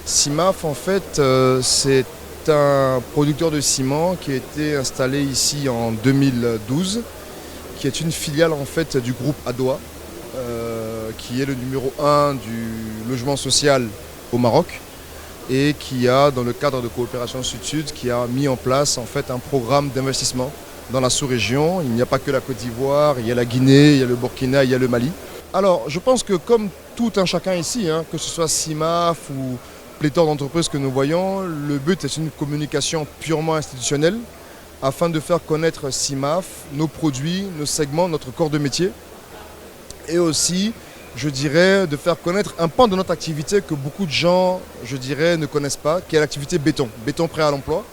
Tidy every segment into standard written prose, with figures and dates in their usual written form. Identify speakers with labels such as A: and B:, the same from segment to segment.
A: CIMAF, en fait, c'est un producteur de ciment qui a été installé ici en 2012, qui est une filiale en fait du groupe Adoua, qui est le numéro 1 du logement social au Maroc et qui a, dans le cadre de coopération Sud-Sud, qui a mis en place en fait un programme d'investissement dans la sous-région. Il n'y a pas que la Côte d'Ivoire, il y a la Guinée, il y a le Burkina, il y a le Mali. Alors, je pense que comme tout un chacun ici, que ce soit CIMAF ou pléthore d'entreprises que nous voyons, le but est une communication purement institutionnelle afin de faire connaître CIMAF, nos produits, nos segments, notre corps de métier et aussi, je dirais, de faire connaître un pan de notre activité que beaucoup de gens, je dirais, ne connaissent pas, qui est l'activité béton, béton prêt à l'emploi.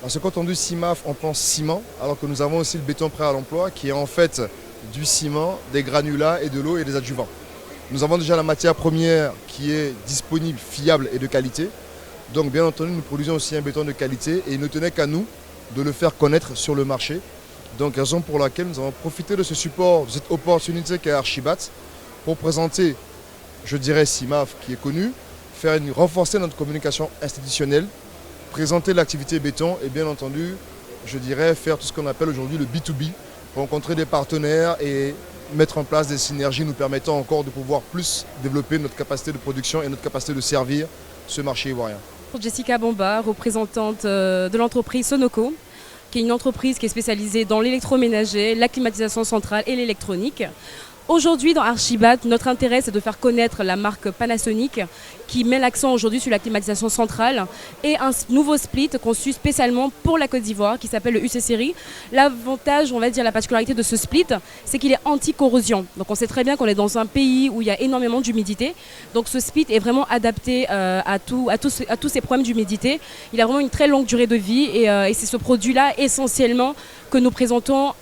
A: Parce que quand on dit CIMAF, on pense ciment, alors que nous avons aussi le béton prêt à l'emploi qui est en fait du ciment, des granulats et de l'eau et des adjuvants. Nous avons déjà la matière première qui est disponible, fiable et de qualité. Donc bien entendu, nous produisons aussi un béton de qualité et il ne tenait qu'à nous de le faire connaître sur le marché. Donc raison pour laquelle nous avons profité de ce support, de cette opportunité qu'est Archibat pour présenter, je dirais, CIMAF qui est connu, renforcer notre communication institutionnelle, présenter l'activité béton et bien entendu, je dirais, faire tout ce qu'on appelle aujourd'hui le B2B, rencontrer des partenaires et mettre en place des synergies nous permettant encore de pouvoir plus développer notre capacité de production et notre capacité de servir ce marché ivoirien.
B: Jessica Bomba, représentante de l'entreprise Sonoco, qui est une entreprise qui est spécialisée dans l'électroménager, la climatisation centrale et l'électronique. Aujourd'hui, dans Archibat, notre intérêt, c'est de faire connaître la marque Panasonic qui met l'accent aujourd'hui sur la climatisation centrale et un nouveau split conçu spécialement pour la Côte d'Ivoire qui s'appelle le UC Série. L'avantage, on va dire la particularité de ce split, c'est qu'il est anti-corrosion. Donc on sait très bien qu'on est dans un pays où il y a énormément d'humidité. Donc ce split est vraiment adapté à tous ces problèmes d'humidité. Il a vraiment une très longue durée de vie et c'est ce produit-là essentiellement que nous présentons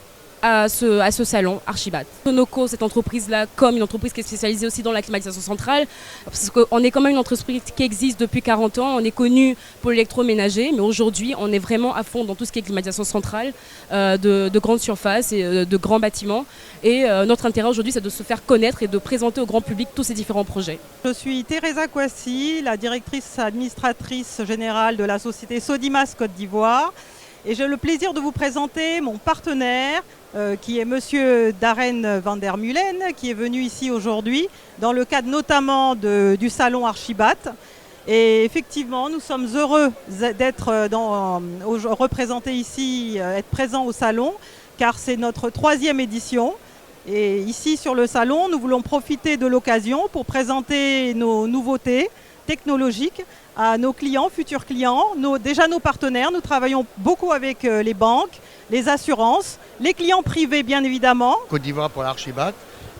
B: à ce salon Archibat. Sonoco, cette entreprise-là, comme une entreprise qui est spécialisée aussi dans la climatisation centrale, parce qu'on est quand même une entreprise qui existe depuis 40 ans, on est connu pour l'électroménager, mais aujourd'hui on est vraiment à fond dans tout ce qui est climatisation centrale, de grandes surfaces et de grands bâtiments. Et notre intérêt aujourd'hui, c'est de se faire connaître et de présenter au grand public tous ces différents projets.
C: Je suis Teresa Kouassi, la directrice administratrice générale de la société Sodimas Côte d'Ivoire. Et j'ai le plaisir de vous présenter mon partenaire, qui est Monsieur Darren van der Mulen, qui est venu ici aujourd'hui, dans le cadre notamment du salon Archibat. Et effectivement, nous sommes heureux d'être représentés ici, être présents au salon, car c'est notre 3e édition. Et ici, sur le salon, nous voulons profiter de l'occasion pour présenter nos nouveautés technologiques à nos clients, futurs clients, déjà nos partenaires. Nous travaillons beaucoup avec les banques, les assurances, les clients privés bien évidemment.
D: Côte d'Ivoire pour l'Archibat.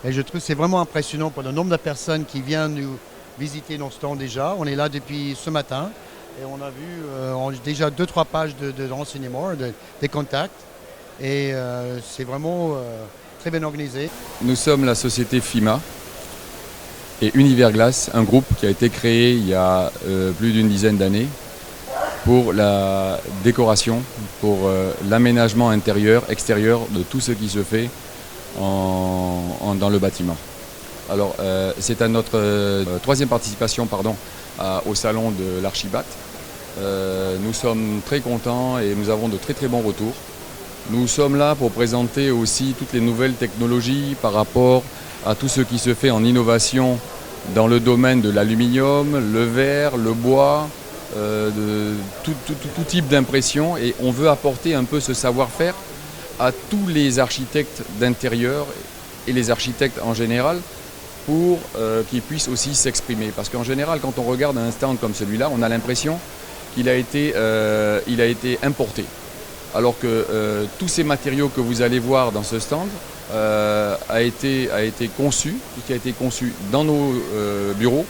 D: Et je trouve que c'est vraiment impressionnant pour le nombre de personnes qui viennent nous visiter nos stands déjà. On est là depuis ce matin et on a vu déjà 2-3 pages de renseignements, des contacts. Et c'est vraiment très bien organisé.
E: Nous sommes la société FIMA et Univerglass, un groupe qui a été créé il y a plus d'une dizaine d'années pour la décoration, pour l'aménagement intérieur, extérieur de tout ce qui se fait dans le bâtiment. Alors c'est à notre 3e participation au salon de l'Archibat. Nous sommes très contents et nous avons de très bons retours. Nous sommes là pour présenter aussi toutes les nouvelles technologies par rapport à tout ce qui se fait en innovation dans le domaine de l'aluminium, le verre, le bois, tout type d'impression. Et on veut apporter un peu ce savoir-faire à tous les architectes d'intérieur et les architectes en général pour qu'ils puissent aussi s'exprimer. Parce qu'en général, quand on regarde un stand comme celui-là, on a l'impression qu'il a été importé. Alors que tous ces matériaux que vous allez voir dans ce stand a été conçu, tout ce qui a été conçu dans nos bureaux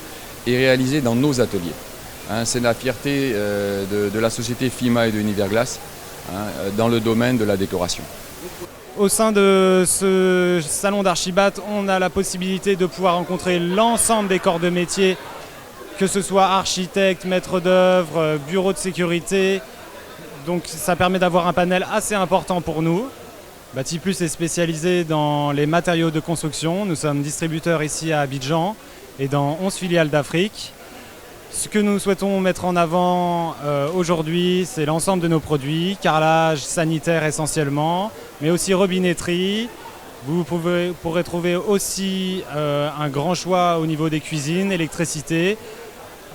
E: et réalisé dans nos ateliers. C'est la fierté de la société FIMA et de Univerglass dans le domaine de la décoration.
F: Au sein de ce salon d'Archibat, on a la possibilité de pouvoir rencontrer l'ensemble des corps de métier, que ce soit architecte, maître d'œuvre, bureau de sécurité. Donc ça permet d'avoir un panel assez important pour nous. Batiplus est spécialisé dans les matériaux de construction. Nous sommes distributeurs ici à Abidjan et dans 11 filiales d'Afrique. Ce que nous souhaitons mettre en avant aujourd'hui, c'est l'ensemble de nos produits, carrelage sanitaire essentiellement, mais aussi robinetterie. Vous pourrez trouver aussi un grand choix au niveau des cuisines, électricité,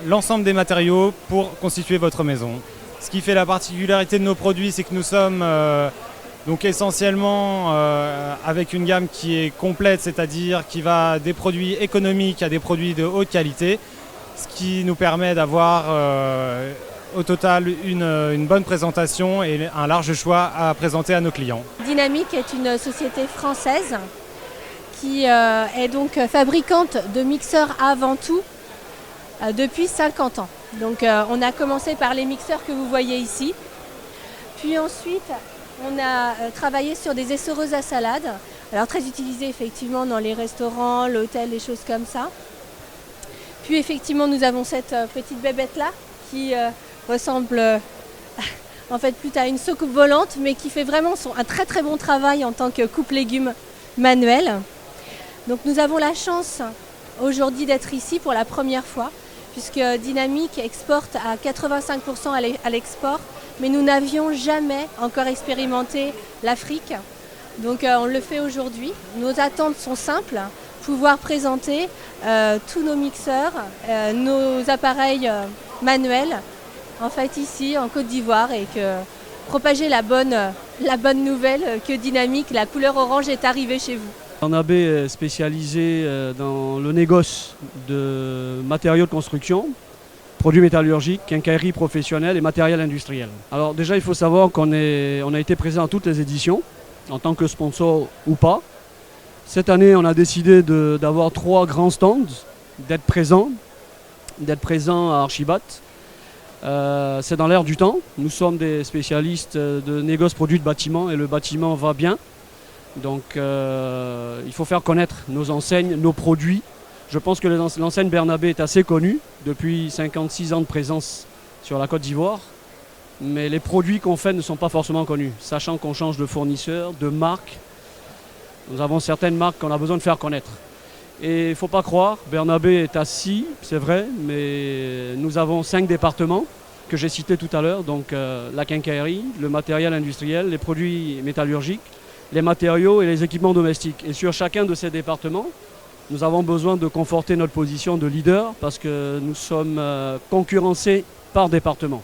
F: l'ensemble des matériaux pour constituer votre maison. Ce qui fait la particularité de nos produits, c'est que nous sommes donc essentiellement avec une gamme qui est complète, c'est-à-dire qui va des produits économiques à des produits de haute qualité, ce qui nous permet d'avoir au total une bonne présentation et un large choix à présenter à nos clients.
G: Dynamique est une société française qui est donc fabricante de mixeurs avant tout depuis 50 ans. Donc on a commencé par les mixeurs que vous voyez ici, puis ensuite on a travaillé sur des essoreuses à salade, alors très utilisées effectivement dans les restaurants, l'hôtel, les choses comme ça. Puis effectivement nous avons cette petite bébête là qui ressemble en fait plutôt à une soucoupe volante, mais qui fait vraiment un très très bon travail en tant que coupe légumes manuel. Donc nous avons la chance aujourd'hui d'être ici pour la première fois, puisque Dynamique exporte à 85% à l'export, mais nous n'avions jamais encore expérimenté l'Afrique. Donc on le fait aujourd'hui. Nos attentes sont simples, pouvoir présenter tous nos mixeurs, nos appareils manuels, en fait ici en Côte d'Ivoire, et que propager la bonne nouvelle que Dynamique, la couleur orange est arrivée chez vous.
H: Bernabé est spécialisé dans le négoce de matériaux de construction, produits métallurgiques, quincaillerie professionnelle et matériel industriel. Alors déjà il faut savoir qu'on a été présent à toutes les éditions, en tant que sponsor ou pas. Cette année on a décidé d'avoir 3 grands stands, d'être présent à Archibat. C'est dans l'air du temps. Nous sommes des spécialistes de négoce produits de bâtiment et le bâtiment va bien. Donc il faut faire connaître nos enseignes, nos produits. Je pense que l'enseigne Bernabé est assez connue depuis 56 ans de présence sur la Côte d'Ivoire. Mais les produits qu'on fait ne sont pas forcément connus, sachant qu'on change de fournisseur, de marque. Nous avons certaines marques qu'on a besoin de faire connaître. Et il ne faut pas croire, Bernabé est assis, c'est vrai, mais nous avons 5 départements que j'ai cités tout à l'heure. Donc la quincaillerie, le matériel industriel, les produits métallurgiques, les matériaux et les équipements domestiques. Et sur chacun de ces départements, nous avons besoin de conforter notre position de leader parce que nous sommes concurrencés par département.